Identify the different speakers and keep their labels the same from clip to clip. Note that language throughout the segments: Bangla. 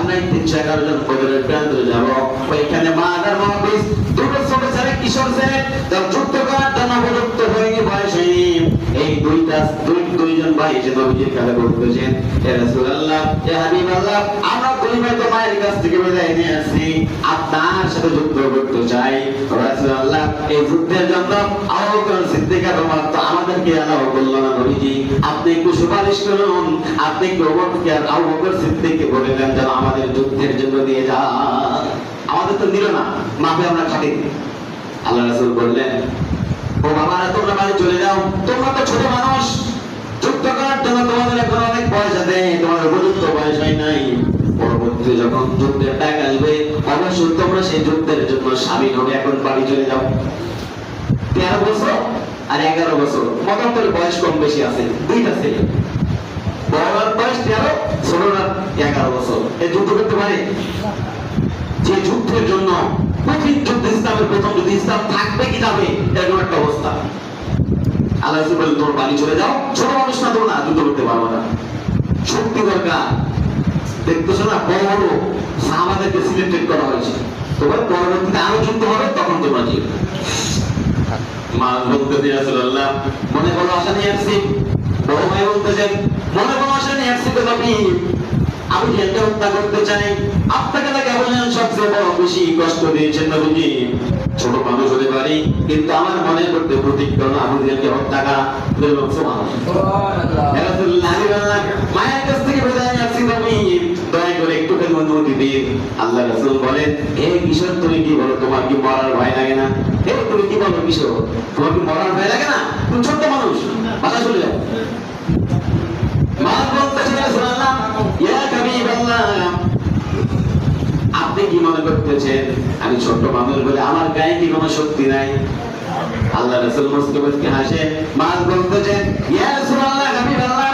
Speaker 1: আমরা 311 জন বদরের প্রান্তরে যাব। ওইখানে মাদার মহাবিস দুটো ছোট ছেলে কিশোর ছেলে তার যুদ্ধ করার জন্য উপযুক্ত হয়নি, বয়স হয়নি। এই দুইজন ভাই এসে নবীজির কাছে বলতেছেন, হে রাসূলুল্লাহ, হে হাবিবাল্লাহ, আমরা দুই ভাই তো মায়ের কাছ থেকে বিদায় নিয়ে আসছি, আপনার সাথে যুদ্ধ করতে চাই। রাসূলুল্লাহ, এই যুদ্ধের জন্য আবু বকর সিদ্দিক রাদিয়াল্লাহু তো আমাদেরকে এলাও করলো না নবীজি, আপনি একটু সুপারিশ করুন, আপনি একটু আবু বকর সিদ্দিককে বলে দেন যেন আমাদের যুদ্ধের জন্য দিয়ে যান। আমাদের তো নিল না, মাপে আমরা খাটি। আল্লাহ রাসূল বললেন, ও বাবারা, তোমরা বাড়ি চলে যাও, তোমরা তো ছোট মানুষ, যুদ্ধ করার জন্য তোমাদের এখন অনেক বয়স আছে, তোমাদের উপযুক্ত বয়স হয় নাই। পরবর্তীতে যখন যুদ্ধের ডাক আসবে অবশ্যই তোমরা সেই যুদ্ধের জন্য স্বাধীন হবে, এখন বাড়ি চলে যাও। 13 বছর আর 11 বছর, মতান্তরে বয়স কম বেশি আছে, দুইটা ছেলে, বড়র বয়স 13, ছোটরা 11 বছর। এই যুদ্ধ করতে পারে? যে যুদ্ধের জন্য কঠিন যুদ্ধ, ইসলামের প্রথম যুদ্ধ, ইসলাম থাকবে কি যাবে এরকম একটা অবস্থা। আল্লাহ রাসূল বলেন, তোমরা বাড়ি চলে যাও, ছোট মানুষ না তোমরা, যুদ্ধ করতে পারবো না, শক্তি দরকার। দেখতেছো না, বড় বড় সাহাবাদেরকে সিলেক্টেড করা হয়েছে, তোমার পরবর্তীতে আরো যুদ্ধ হবে, তখন তোমরা জিতবে। মা বলতেছে, রাসূলুল্লাহ, মনে কোনো আশা নিয়ে আসছি। বড় ভাই বলতেছেন, মনে কোনো আশা নিয়ে আসছি তো নবী, আমি জেলকে হত্যা করতে চাই, আপনাকে তাকে বললেন সবচেয়ে বড় বেশি কষ্ট দিয়েছেন নবীজি। ছোট মানুষ হতে পারি, কিন্তু আমার মনের মধ্যে প্রতিজ্ঞা হলো আবু জেলকে হত্যা করা। মায়ের কাছ থেকে বিদায় নিয়ে আসছি নবী, দয়া করে একটুখানি অনুমতি দিন। আল্লাহ রাসূল বলেন, হে কিশোর, তুমি কি বলো, তোমার কি মরার ভয় লাগে না? হে তুমি কি বলো কিশোর, তোমার কি মরার ভয় লাগে না? তুমি ছোট্ট মানুষ, বাধা চলে যাও। মা বলতেছেন, রাসূলুল্লাহ, ইয়া হাবিবাল্লাহ, আপনি কি মনে করতেছেন আমি ছোট্ট মানুষ বলে আমার গায়ে কি কোনো শক্তি নাই? আল্লাহ রাসূল মুস্কি মুস্কি হাসেন। মা বলতেছেন, ইয়া রাসূলুল্লাহ, হাবিবাল্লাহ,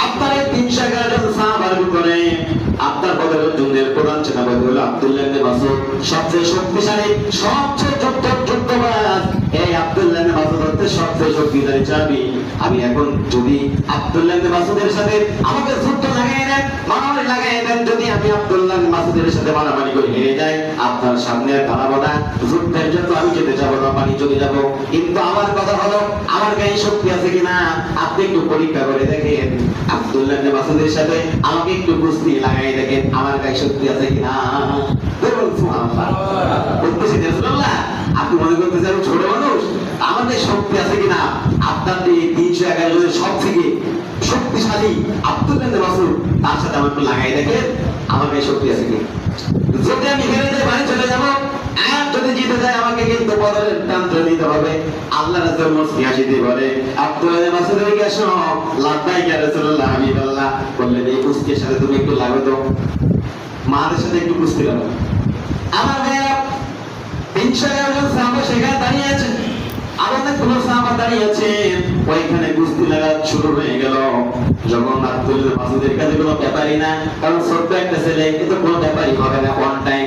Speaker 1: আপনার এই 311 জন সাহাবার ভিতরে আপনার বদরের যুদ্ধের প্রধান সেনাপতি হলো আব্দুল্লাহ ইবনে মাসউদ, সবচেয়ে শক্তিশালী, সবচেয়ে যুদ্ধবাজ। এই আব্দুল্লাহ ইবনে মাসউদ হচ্ছে সবচেয়ে শক্তিশালী চাবি। আমি এখন যদি আব্দুল্লাহ ইবনে মাসউদের সাথে আমাকে যুদ্ধ লাগাই দেন, মারামারি লাগাই দেন, যদি আমি আব্দুল্লাহ ইবনে মাসউদের সাথে মারামারি করে হেরে যাই, আপনার সামনে দাঁড়াবো না, যুদ্ধের জন্য আমি যেতে যাবো না, বাড়ি চলে যাবো। কিন্তু আমার কথা হলো, আমার গায়ে শক্তি আছে কিনা আপনি একটু পরীক্ষা করে দেখেন। আব্দুল্লাহ ইবনে মাসউদের সাথে আমাকে একটু কুস্তি লাগাই দেখেন, আমার গায়ে শক্তি আছে কিনা। বলুন সুবহানাল্লাহ। বলতেছি, রাসূলুল্লাহ, আপনি মনে করতেছেন আমি ছোট মানুষ, আমার গায়ে শক্তি আছে কিনা? আপনার এই 311 জনের সব থেকে শক্তিশালী আব্দুল্লাহ ইবনে মাসউদ, তার সাথে আমার একটু লাগাই দেখেন, আমার গায়ে শক্তি আছে কিনা। যদি আমি হেরে যাই, বাড়ি চলে যাবো, আর যদি জিতে যায় আমাকে কিন্তু বদরের প্রান্ত নিতে হবে। আল্লাহ রাসূল মুস্কি হাসি দিয়ে বলে, আব্দুল্লাহ ইবনে মাসউদ এদিকে আসো। লাব্বাইক ইয়া রাসূলুল্লাহ, হাবিবাল্লাহ। বললেন, এই কুস্তির সাথে তুমি একটু লাগো তো, মাদের সাথে একটু কুস্তি লাগো। আমার ভাইরা 311 জন সাহাবা সেখানে দাঁড়িয়ে আছে, আমাদের কোন সাহাবা দাঁড়িয়ে আছে, ওইখানে কুস্তি লাগা শুরু হয়ে গেল। যখন আব্দুল্লাহ ইবনে মাসউদের কাছে কোনো ব্যাপারই না, কারণ ছোট্ট একটা ছেলে, কিন্তু কোনো ব্যাপারই হবে না, ওয়ান টাইম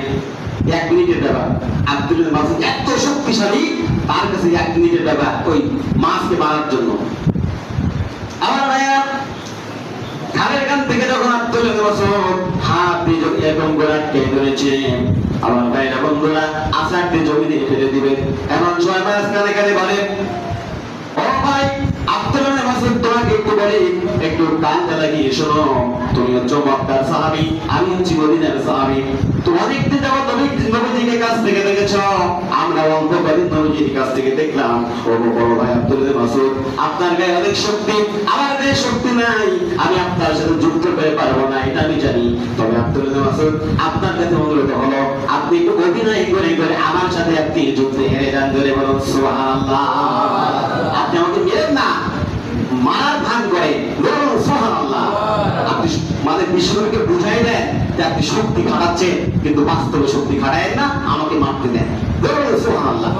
Speaker 1: 1 মিনিটের ব্যাপার। আব্দুল্লাহ ইবনে মাসউদ এত শক্তিশালী, তার কাছে 1 মিনিটের ব্যাপার ওই মাছকে মারার জন্য। আমার ভাইয়া ঘাড়ের কান থেকে যখন আব্দুল্লাহ ইবনে মাসউদ হাত দিয়ে যখন এরকম করে আটকে ধরেছে, আমার ভাইরা বন্ধুরা আসার দিয়ে জমিনে ফেলে দিবে। এমন সময় মাছ কানে কানে বলে, ও ভাই আব্দুল্লাহ ইবনে মাসউদ, তোমাকে একটু বলি, একটু কানটা লাগিয়ে শোনো, তুমি হচ্ছে মক্কার সাহাবী, আমি হচ্ছি মদিনার সাহাবী। তুমি অনেকদিন যাবত নবীজিকে কাছ থেকে দেখেছো, আমরা অল্প কদিন নবীজির কাছ থেকে দেখলাম। ও বড় ভাই আব্দুল্লাহ ইবনে মাসউদ, আপনার গায়ে অনেক শক্তি, আমার গায়ে শক্তি নাই, আমি আপনার সাথে যুদ্ধ করে পারবো না, এটা আমি জানি। তবে আব্দুল্লাহ ইবনে মাসউদ, আপনার কাছে অনুরোধ হলো, আপনি একটু অভিনয় করে করে আমার সাথে আপনি যুদ্ধে হেরে যান। ধরে বলুন সুবহানাল্লাহ। আপনি আমাকে মেরেন না, মারার ভান করে বলুন সুবহানাল্লাহ। আপনি মানে বিশ্বকে বুঝাই দেন যে আপনি শক্তি খাটাচ্ছেন, কিন্তু বাস্তবে শক্তি খাটায়েন না, আমাকে মারতে দেন। বলুন সুবহানাল্লাহ।